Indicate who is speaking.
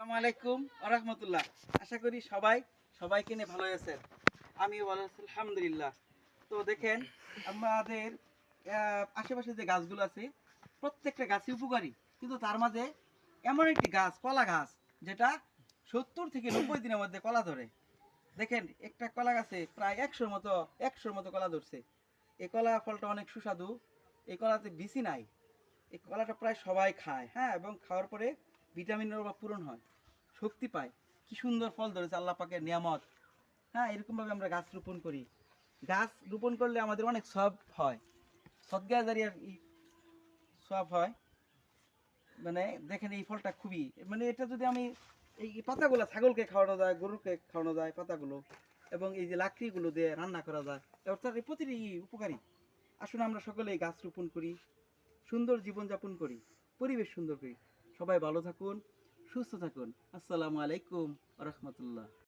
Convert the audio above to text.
Speaker 1: আসসালামু আলাইকুম ওয়া রাহমাতুল্লাহ। আশা করি সবাইকে নিয়ে ভালো আছেন। আমিও ভালো আছি আলহামদুলিল্লাহ। তো দেখেন আমাদের আশেপাশে যে গাছগুলো আছে প্রত্যেকটা গাছই উপকারী। কিন্তু তার মাঝে এমন একটি গাছ কলা গাছ যেটা ৭০ থেকে ৯০ দিনের মধ্যে কলা ধরে। দেখেন একটা কলা গাছে প্রায় ১০০র মতো কলা ধরছে। এই কলা ফলটা অনেক সুস্বাদু। এই কলাতে বিচি নাই। এই কলাটা প্রায় সবাই খায়, হ্যাঁ, এবং খাওয়ার পরে ভিটামিনের অভাব পূরণ হয়, শক্তি পায়। কি সুন্দর ফল ধরেছে আল্লাহ পাকের নিয়ামত। হ্যাঁ, এরকমভাবে আমরা গাছ রোপণ করি। গাছ রোপণ করলে আমাদের অনেক সব হয়, সদকা জারিয়ার সব হয়। মানে দেখেন এই ফলটা খুবই, মানে এটা যদি আমি এই পাতাগুলো ছাগলকে খাওয়ানো যায়, গরুকে খাওয়ানো যায় পাতাগুলো, এবং এই যে লাকড়িগুলো দিয়ে রান্না করা যায়, অর্থাৎ এই প্রতিটি উপকারী। আসুন আমরা সকলে এই গাছ রোপণ করি, সুন্দর জীবনযাপন করি, পরিবেশ সুন্দর করি। সবাই ভালো থাকুন, সুস্থ থাকুন। আসসালামু আলাইকুম ওয়া রাহমাতুল্লাহ।